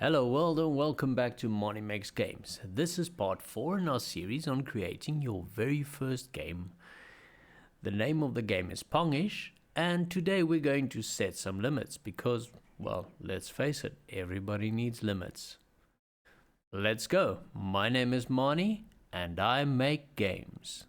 Hello world and welcome back to Money Makes Games. This is part 4 in our series on creating your very first game. The name of the game is Pongish, and today we're going to set some limits because, well, let's face it, everybody needs limits. Let's go. My name is Mani and I make games.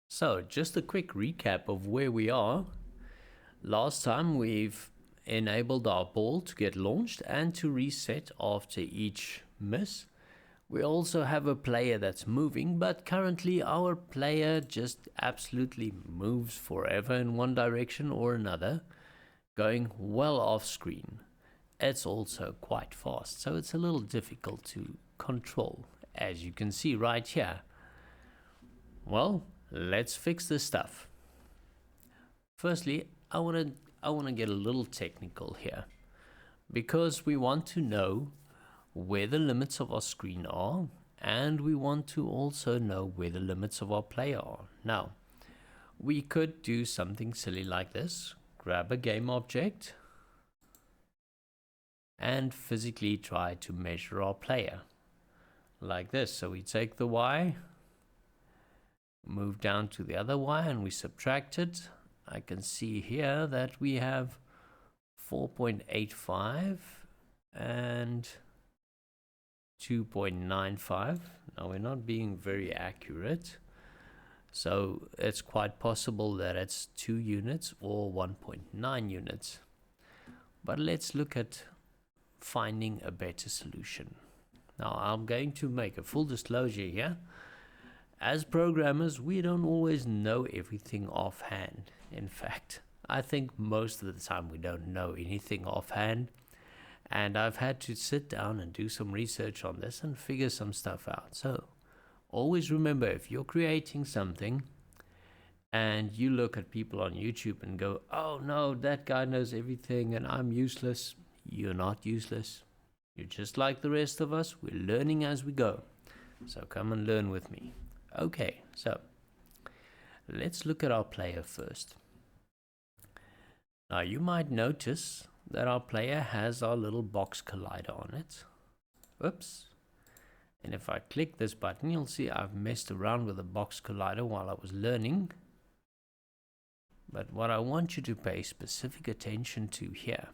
So, just a quick recap of where we are. Last time we've enabled our ball to get launched and to reset after each miss. We also have a player that's moving, but currently our player just absolutely moves forever in one direction or another, going well off screen. It's also quite fast, so it's a little difficult to control, as you can see right here. Well, let's fix this stuff. Firstly, I want to get a little technical here, because we want to know where the limits of our screen are, and we want to also know where the limits of our player are. Now, we could do something silly like this. Grab a game object and physically try to measure our player like this. So we take the Y, move down to the other Y, and we subtract it. I can see here that we have 4.85 and 2.95. Now we're not being very accurate, so it's quite possible that it's 2 units or 1.9 units. But let's look at finding a better solution. Now I'm going to make a full disclosure here. As programmers, we don't always know everything offhand. In fact, I think most of the time we don't know anything offhand. And I've had to sit down and do some research on this and figure some stuff out. So always remember, if you're creating something and you look at people on YouTube and go, oh no, that guy knows everything and I'm useless. You're not useless. You're just like the rest of us. We're learning as we go. So come and learn with me. Okay, so let's look at our player first. Now you might notice that our player has our little box collider on it. Whoops. And if I click this button, you'll see I've messed around with the box collider while I was learning. But what I want you to pay specific attention to here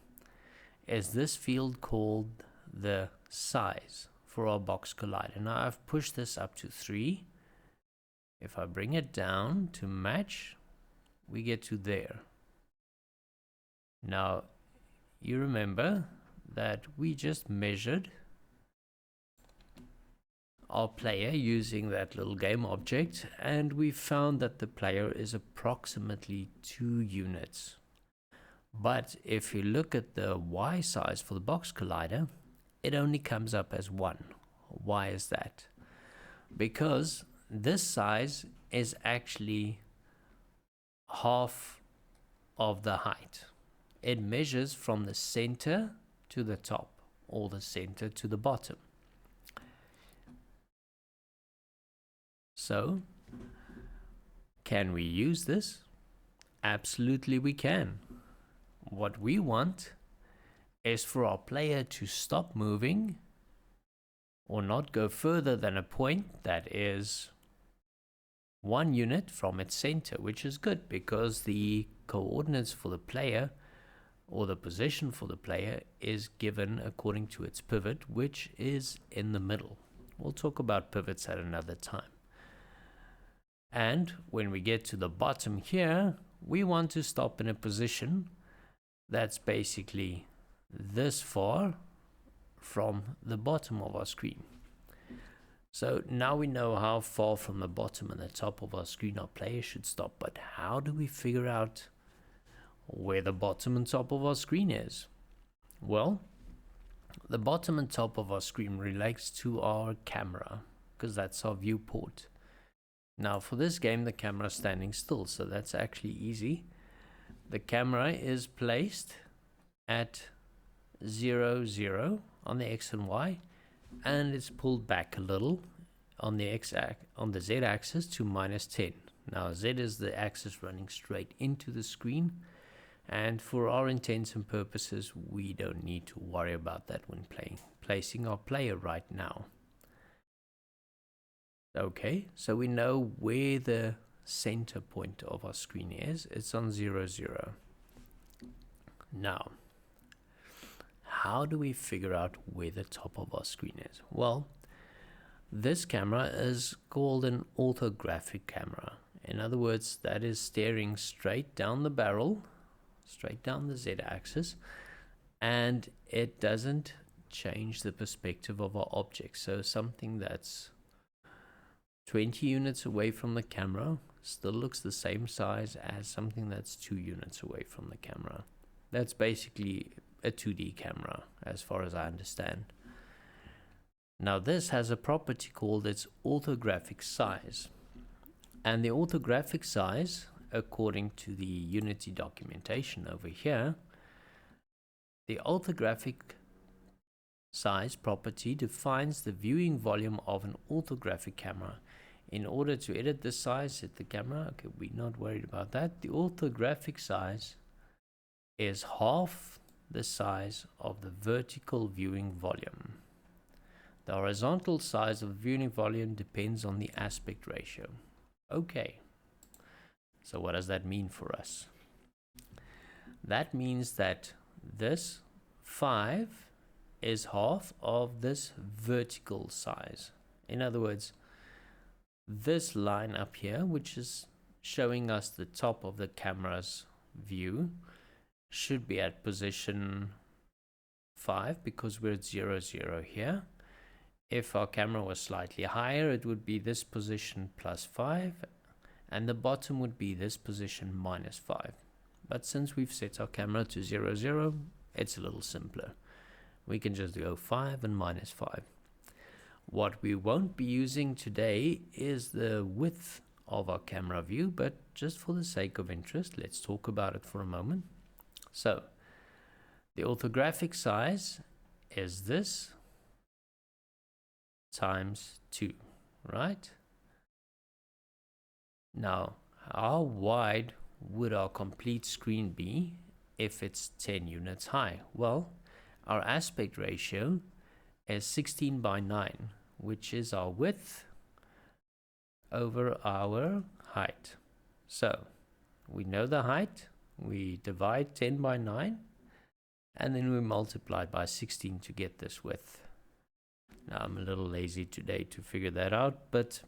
is this field called the size for our box collider. Now I've pushed this up to 3. If I bring it down to match, we get to there. Now, you remember that we just measured our player using that little game object, and we found that the player is approximately 2 units. But if you look at the Y size for the box collider, it only comes up as 1. Why is that? Because this size is actually half of the height. It measures from the center to the top or the center to the bottom. So, can we use this? Absolutely we can. What we want is for our player to stop moving or not go further than a point that is 1 unit from its center, which is good because the coordinates for the player or the position for the player is given according to its pivot, which is in the middle. We'll talk about pivots at another time. And when we get to the bottom here, we want to stop in a position that's basically this far from the bottom of our screen. So now we know how far from the bottom and the top of our screen our player should stop, but how do we figure out where the bottom and top of our screen is? Well, the bottom and top of our screen relates to our camera, because that's our viewport. Now for this game, the camera is standing still, so that's actually easy. The camera is placed at 0, 0 on the X and Y, and it's pulled back a little on the Z axis to -10. Now Z is the axis running straight into the screen, and for our intents and purposes we don't need to worry about that when placing our player right now. Okay, so we know where the center point of our screen is. It's on 0, 0. Now, how do we figure out where the top of our screen is? Well, this camera is called an orthographic camera. In other words, that is staring straight down the barrel, straight down the Z-axis, and it doesn't change the perspective of our object. So something that's 20 units away from the camera still looks the same size as something that's 2 units away from the camera. That's basically a 2D camera, as far as I understand. Now this has a property called its orthographic size. And the orthographic size, according to the Unity documentation over here, the orthographic size property defines the viewing volume of an orthographic camera. In order to edit the size, hit the camera. Okay, we're not worried about that. The orthographic size is half the size of the vertical viewing volume. The horizontal size of the viewing volume depends on the aspect ratio. Okay, so what does that mean for us? That means that this 5 is half of this vertical size. In other words, this line up here, which is showing us the top of the camera's view, should be at position 5 because we're at 0, 0 here. If our camera was slightly higher, it would be this position +5, and the bottom would be this position -5. But since we've set our camera to 0, 0, it's a little simpler. We can just go 5 and -5. What we won't be using today is the width of our camera view, but just for the sake of interest, let's talk about it for a moment. So, the orthographic size is this times 2, right? Now, how wide would our complete screen be if it's 10 units high? Well, our aspect ratio is 16 by 9, which is our width over our height. So, we know the height, we divide 10 by 9, and then we multiply by 16 to get this width. Now, I'm a little lazy today to figure that out, but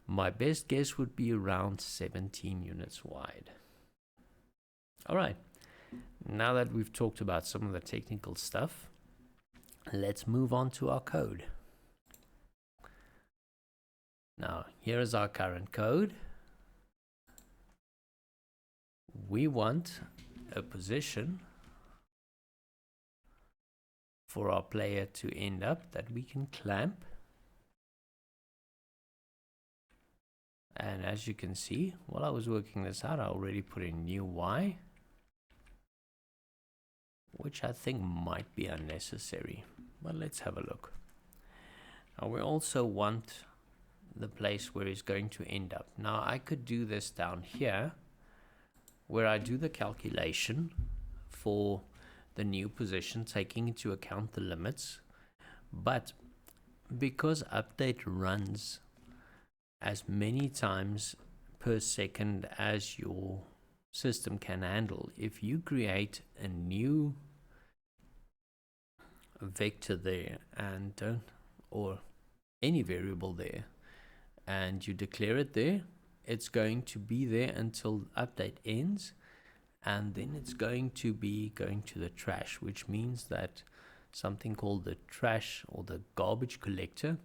my best guess would be around 17 units wide. All right, now that we've talked about some of the technical stuff, let's move on to our code. Now, here is our current code. We want a position for our player to end up that we can clamp. And as you can see, while I was working this out, I already put in new Y, which I think might be unnecessary, but let's have a look. Now we also want the place where he's going to end up. Now I could do this down here, where I do the calculation for the new position, taking into account the limits, but because update runs as many times per second as your system can handle, if you create a new vector there and or any variable there and you declare it there, it's going to be there until update ends, and then it's going to be going to the trash, which means that something called the trash or the garbage collector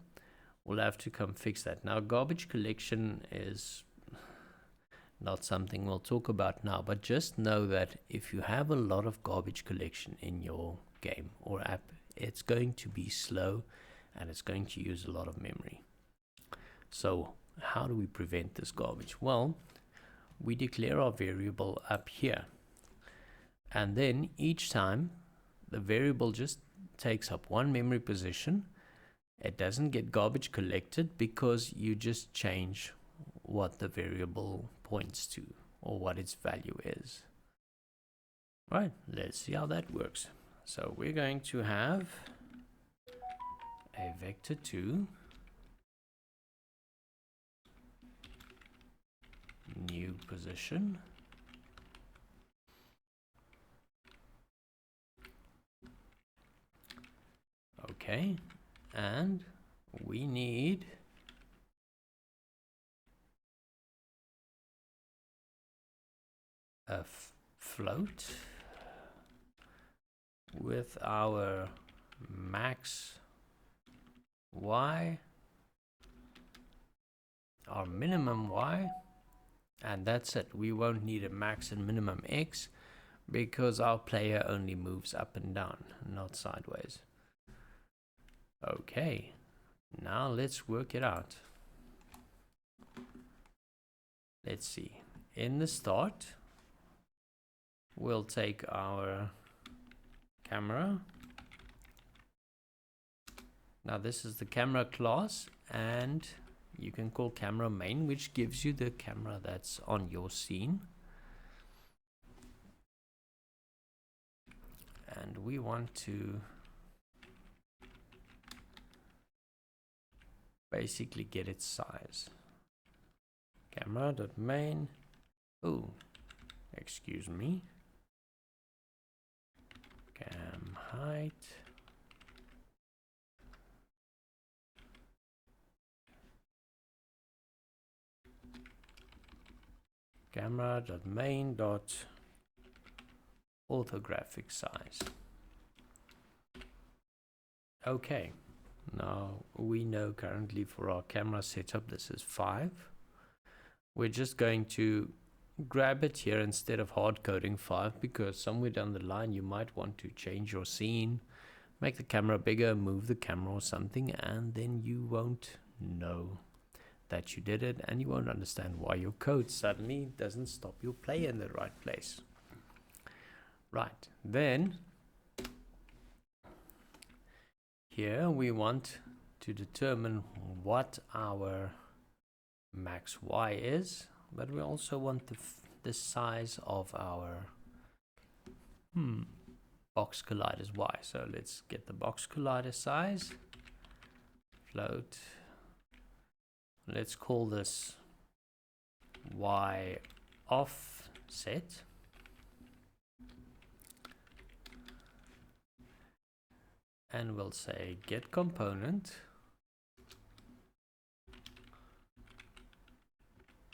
will have to come fix that. Now, garbage collection is not something we'll talk about now, but just know that if you have a lot of garbage collection in your game or app, it's going to be slow and it's going to use a lot of memory. So how do we prevent this garbage? Well, we declare our variable up here. And then each time the variable just takes up one memory position. It doesn't get garbage collected because you just change what the variable points to or what its value is. Right, let's see how that works. So we're going to have a vector2 new position. Okay, and we need a float with our max y, our minimum y, and that's it. We won't need a max and minimum x because our player only moves up and down, not sideways. Okay, now let's work it out. Let's see. In the start, we'll take our camera. Now this is the camera class, and you can call camera main, which gives you the camera that's on your scene. And we want to basically get its size. Camera.main. Oh, excuse me. Cam height. Camera.main.orthographic size. Okay, now we know currently for our camera setup this is 5. We're just going to grab it here instead of hard coding 5 because somewhere down the line you might want to change your scene, make the camera bigger, move the camera or something, and then you won't know that you did it, and you won't understand why your code suddenly doesn't stop your play in the right place. Right, then here we want to determine what our max y is, but we also want the size of our box collider's y. So let's get the box collider size, float. Let's call this y offset. And we'll say get component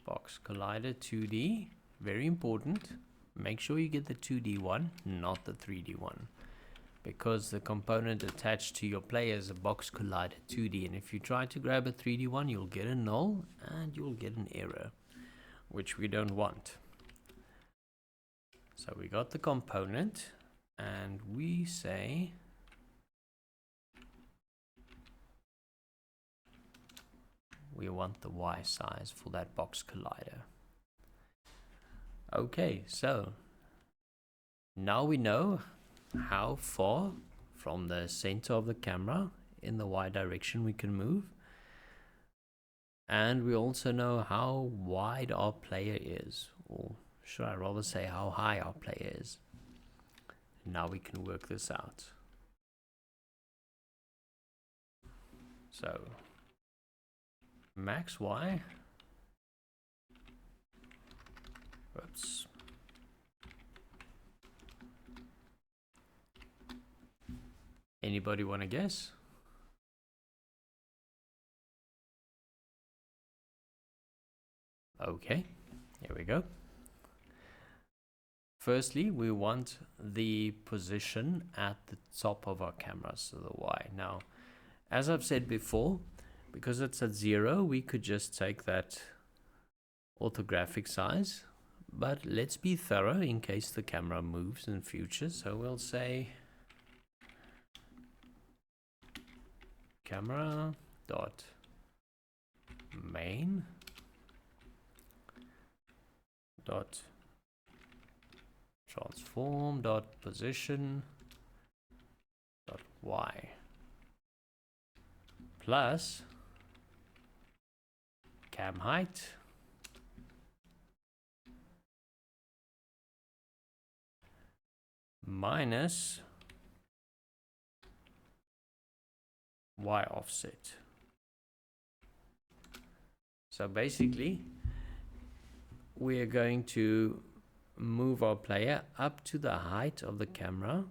box collider 2D. Very important. Make sure you get the 2D one, not the 3D one, because the component attached to your player is a box collider 2D, and if you try to grab a 3D one, you'll get a null and you'll get an error, which we don't want. So we got the component, and we say we want the y size for that box collider. Okay, so now we know how far from the center of the camera in the y direction we can move, and we also know how wide our player is, or should I rather say how high our player is. Now we can work this out. So max y, whoops, anybody want to guess? Okay, here we go. Firstly, we want the position at the top of our camera, so the y. Now, as I've said before, because it's at 0, we could just take that orthographic size, but let's be thorough in case the camera moves in future. So we'll say camera dot main dot transform dot position dot y plus cam height minus y offset. So basically we are going to move our player up to the height of the camera,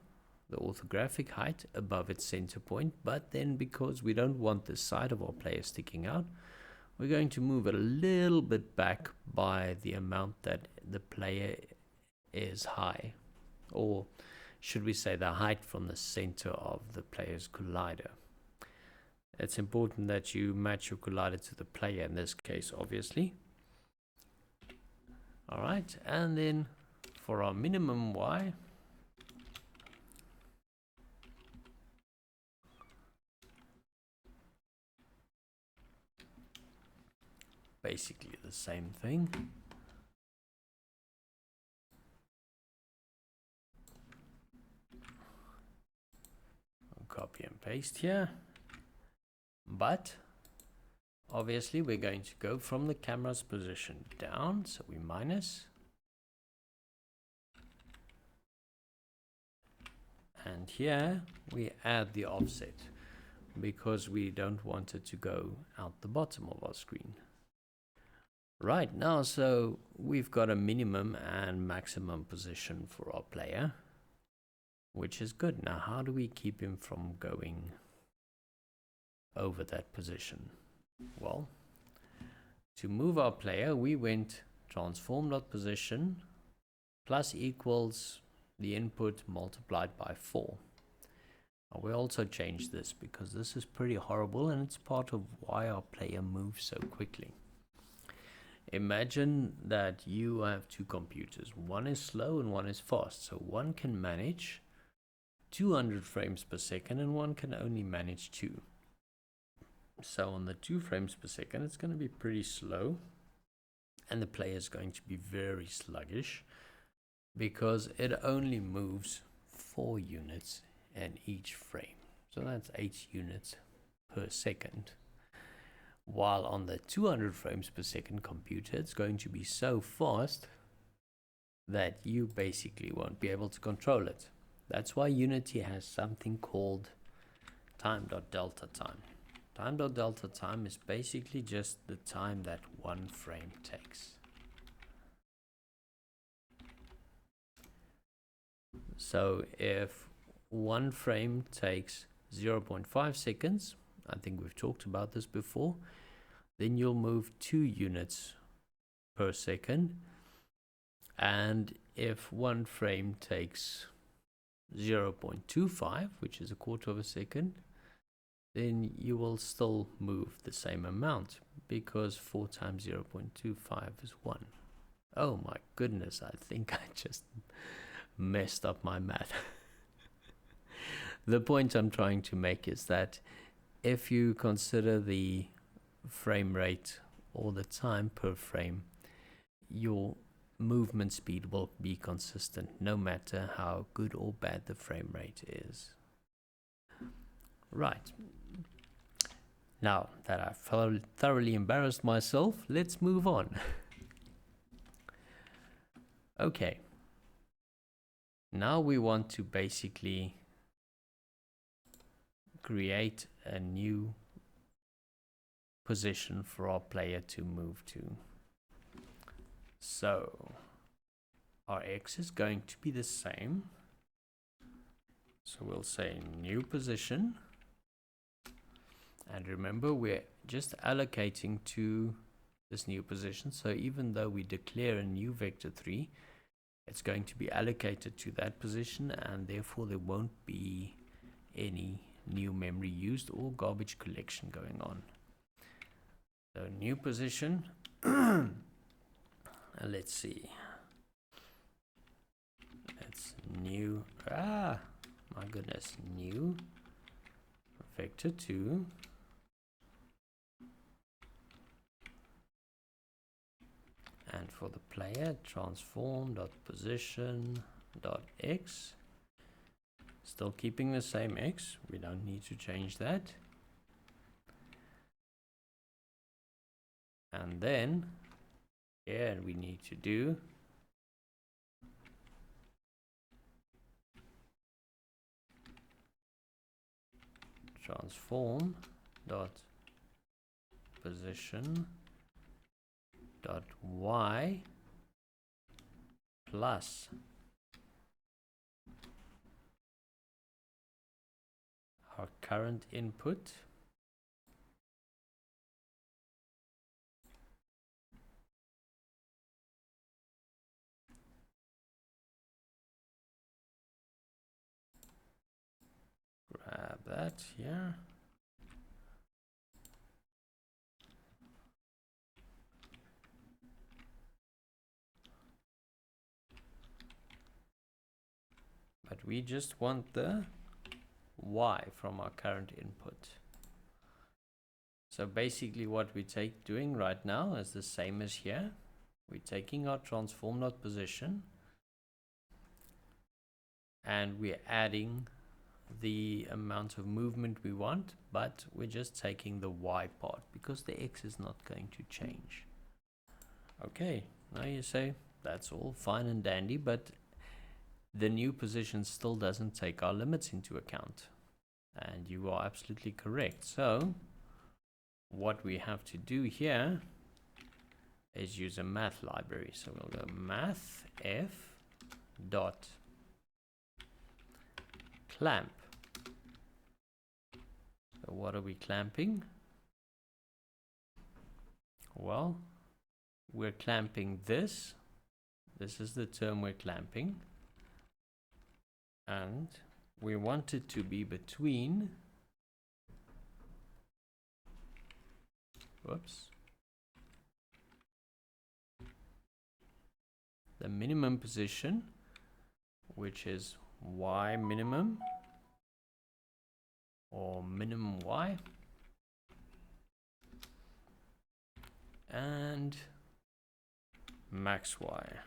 the orthographic height above its center point, but then because we don't want the side of our player sticking out, we're going to move it a little bit back by the amount that the player is high, or should we say the height from the center of the player's collider. It's important that you match your collider to the player in this case, obviously. Alright, and then for our minimum y, basically the same thing. I'll copy and paste here. But obviously we're going to go from the camera's position down, so we minus, and here we add the offset because we don't want it to go out the bottom of our screen. Right now, so we've got a minimum and maximum position for our player, which is good. Now how do we keep him from going over that position? Well, to move our player, we went transform.position plus equals the input multiplied by 4. We also changed this because this is pretty horrible and it's part of why our player moves so quickly. Imagine that you have two computers. One is slow and one is fast. So one can manage 200 frames per second and one can only manage 2. So on the 2 frames per second, it's going to be pretty slow, and the player is going to be very sluggish because it only moves 4 units in each frame. So that's 8 units per second. While on the 200 frames per second computer, it's going to be so fast that you basically won't be able to control it. That's why Unity has something called time.delta time. Time.delta time is basically just the time that one frame takes. So if one frame takes 0.5 seconds, I think we've talked about this before, then you'll move 2 units per second. And if one frame takes 0.25, which is a quarter of a second, then you will still move the same amount because 4 times 0.25 is 1. Oh my goodness, I think I just messed up my math. The point I'm trying to make is that if you consider the frame rate or the time per frame, your movement speed will be consistent no matter how good or bad the frame rate is. Right. Now that I've thoroughly embarrassed myself, let's move on. Okay. Now we want to basically create a new position for our player to move to. So our X is going to be the same. So we'll say new position. And remember, we're just allocating to this new position. So even though we declare a new vector 3, it's going to be allocated to that position, and therefore there won't be any new memory used or garbage collection going on. So new position. Let's see. It's new. My goodness. New vector 2. And for the player, transform.position dot x, still keeping the same x, we don't need to change that. And then here we need to do transform dot position dot y plus our current input grab that here. But we just want the y from our current input. So basically what we're doing right now is the same as here. We're taking our transform dot position and we're adding the amount of movement we want, but we're just taking the y part because the x is not going to change. Okay, now you say that's all fine and dandy, but the new position still doesn't take our limits into account. And you are absolutely correct. So what we have to do here is use a math library. So we'll go Mathf.Clamp. So what are we clamping? Well, we're clamping this. This is the term we're clamping. And we want it to be between, the minimum position, which is y minimum or minimum y, and max y.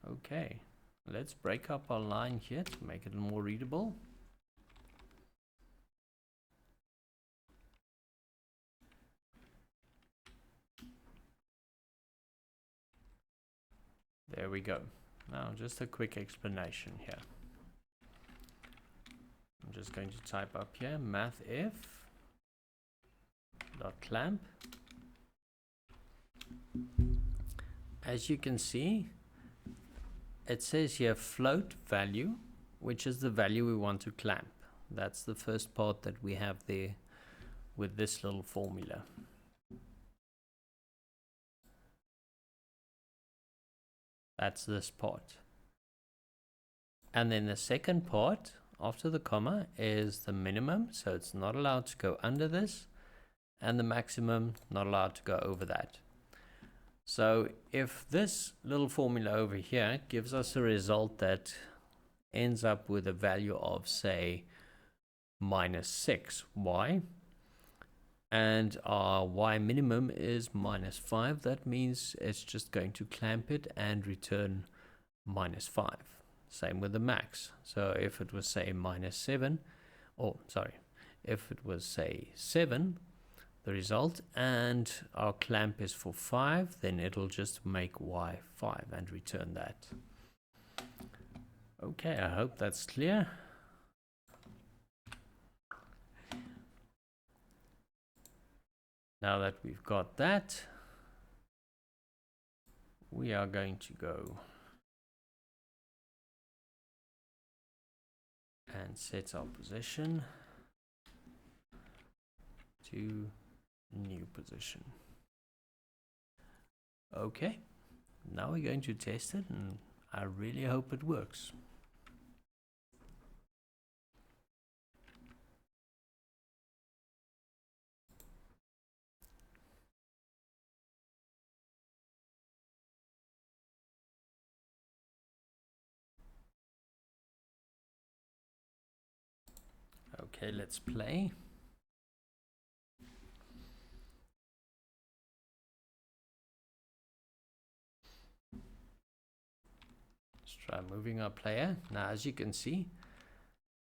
Okay, let's break up our line here to make it more readable. There we go. Now just a quick explanation here. I'm just going to type up here Mathf.Clamp. As you can see, it says here float value, which is the value we want to clamp. That's the first part that we have there with this little formula. That's this part. And then the second part after the comma is the minimum, so it's not allowed to go under this, and the maximum not allowed to go over that. So if this little formula over here gives us a result that ends up with a value of, say, -6y, and our y minimum is -5, that means it's just going to clamp it and return -5. Same with the max. So if it was, say, -7, or sorry, if it was, say, 7, the result, and our clamp is for 5, then it'll just make y 5 and return that. Okay, I hope that's clear. Now that we've got that, we are going to go and set our position to new position. Okay, now we're going to test it, and I really hope it works. Okay, let's play. Try moving our player. Now, as you can see,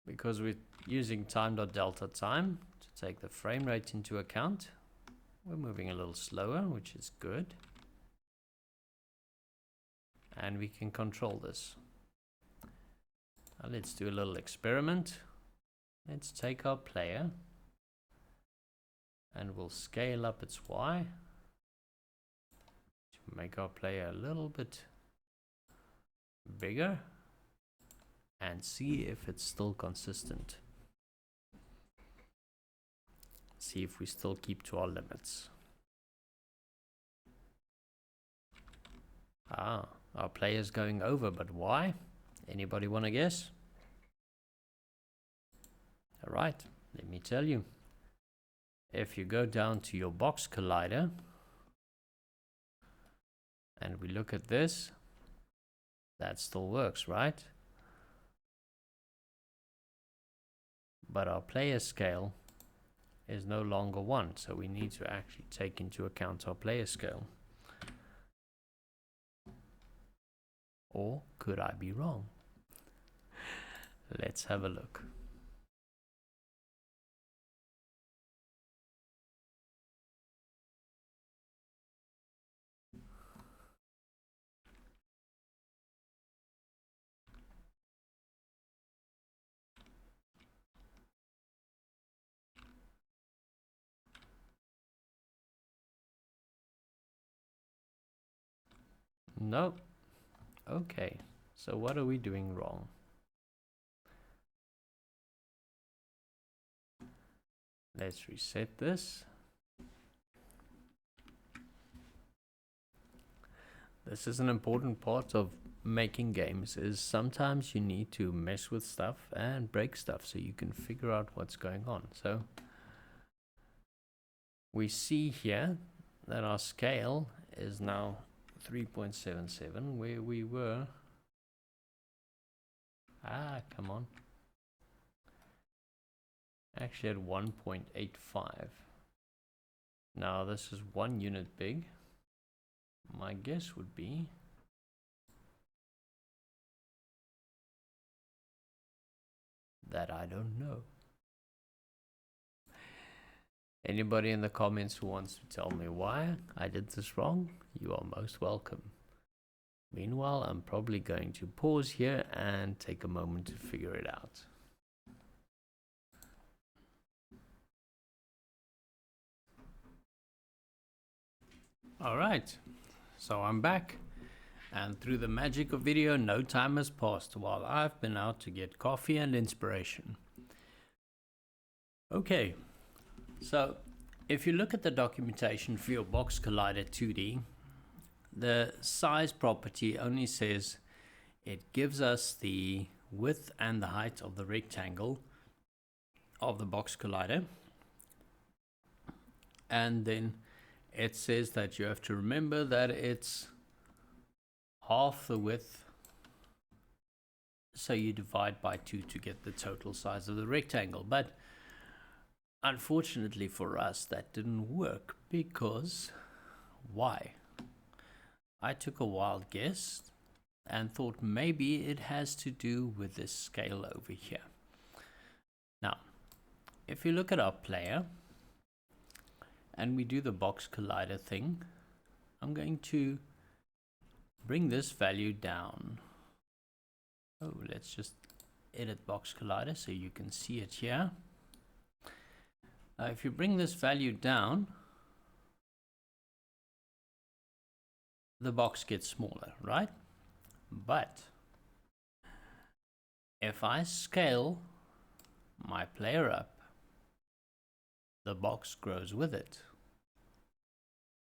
because we're using time.delta time to take the frame rate into account, we're moving a little slower, which is good. And we can control this. Now let's do a little experiment. Let's take our player and we'll scale up its Y to make our player a little bit bigger and see if it's still consistent. See if we still keep to our limits. Ah, our player's going over, but why? Anybody want to guess? All right, let me tell you. If you go down to your box collider and we look at this, that still works, right? But our player scale is no longer 1, so we need to actually take into account our player scale. Or could I be wrong? Let's have a look. No. Okay, so what are we doing wrong? Let's reset this. This is an important part of making games, is sometimes you need to mess with stuff and break stuff so you can figure out what's going on. So we see here that our scale is now 3.77 where we were. Come on. Actually at 1.85. Now this is 1 unit big. My guess would be that I don't know. Anybody in the comments who wants to tell me why I did this wrong, you are most welcome. Meanwhile, I'm probably going to pause here and take a moment to figure it out. All right, so I'm back, and through the magic of video, no time has passed while I've been out to get coffee and inspiration. Okay, so if you look at the documentation for your box collider 2D, the size property only says it gives us the width and the height of the rectangle of the box collider, and then it says that you have to remember that it's half the width, so you divide by 2 to get the total size of the rectangle. But unfortunately for us, that didn't work because why? I took a wild guess and thought maybe it has to do with this scale over here. Now, if you look at our player and we do the box collider thing, I'm going to bring this value down. Oh, let's just edit box collider so you can see it here. Now, if you bring this value down, the box gets smaller, right? But if I scale my player up, the box grows with it.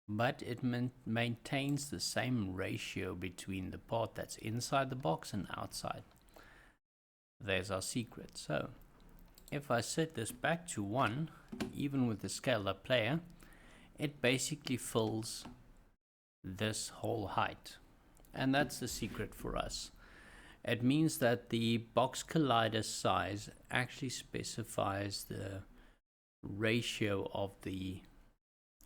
But it maintains the same ratio between the part that's inside the box and outside. There's our secret. So if I set this back to 1, even with the scaled up player, it basically fills this whole height. And that's the secret for us. It means that the box collider size actually specifies the ratio of the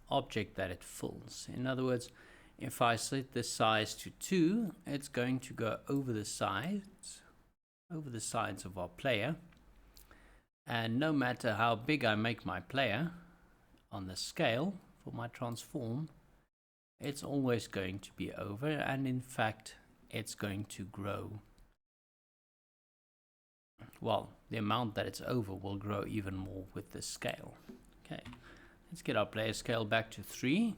object that it fills. In other words, If I set the size to 2, it's going to go over the sides of our player. And no matter how big I make my player on the scale for my transform, it's always going to be over, and in fact it's going to grow. Well, the amount that it's over will grow even more with the scale. Okay, let's get our player scale back to 3.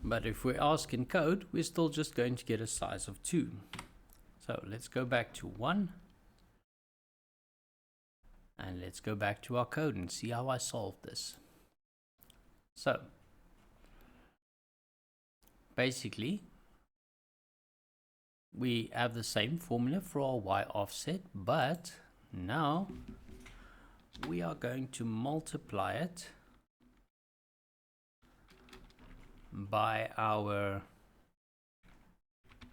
But if we ask in code, we're still just going to get a size of 2. So let's go back to 1. And let's go back to our code and see how I solved this. So, basically, we have the same formula for our y offset, but now we are going to multiply it by our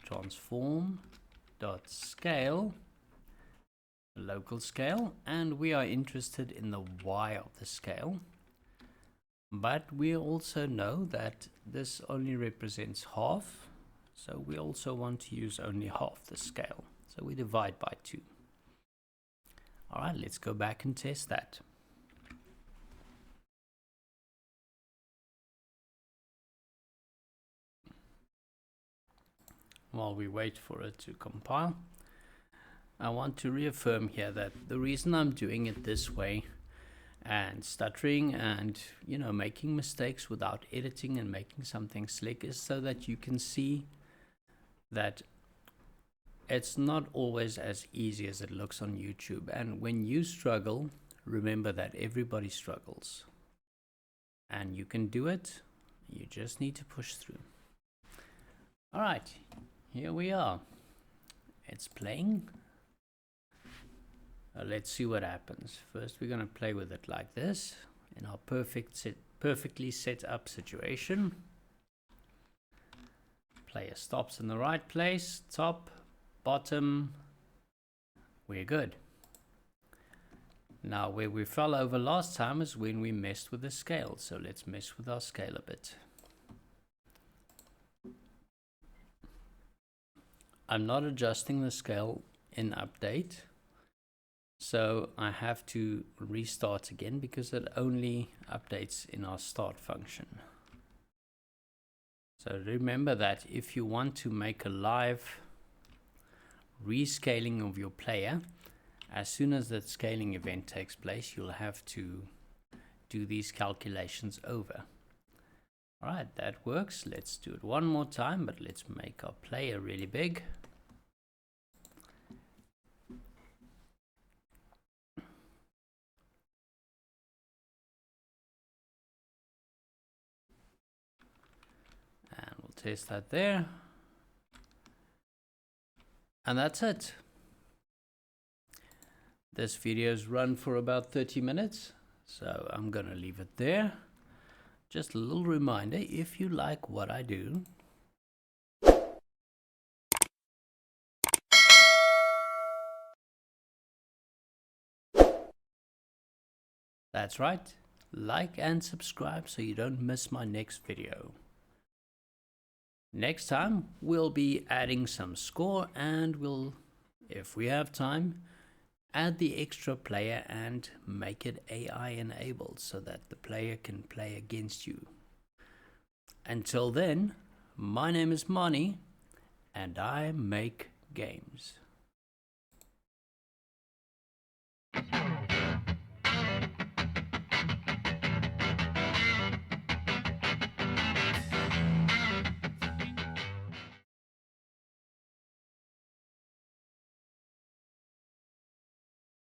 transform.scale, local scale, and we are interested in the y of the scale. But we also know that this only represents half, so we also want to use only half the scale. So we divide by 2. Alright, let's go back and test that. While we wait for it to compile, I want to reaffirm here that the reason I'm doing it this way and stuttering and making mistakes without editing and making something slick is so that you can see that it's not always as easy as it looks on YouTube. And when you struggle, remember that everybody struggles and you can do it. You just need to push through. All right, here we are. It's playing. Let's see what happens. First, we're going to play with it like this in our perfectly set up situation. Player stops in the right place, top, bottom. We're good. Now, where we fell over last time is when we messed with the scale. So let's mess with our scale a bit. I'm not adjusting the scale in update. So I have to restart again because it only updates in our start function. So remember that if you want to make a live rescaling of your player, as soon as that scaling event takes place, you'll have to do these calculations over. All right, that works. Let's do it one more time, but let's make our player really big. Test that there, and that's it. This video's run for about 30 minutes, so I'm gonna leave it there. Just a little reminder, if you like what I do, that's right, like and subscribe so you don't miss my next video. Next time, we'll be adding some score, and we'll, if we have time, add the extra player and make it AI enabled so that the player can play against you. Until then, my name is Mani, and I make games.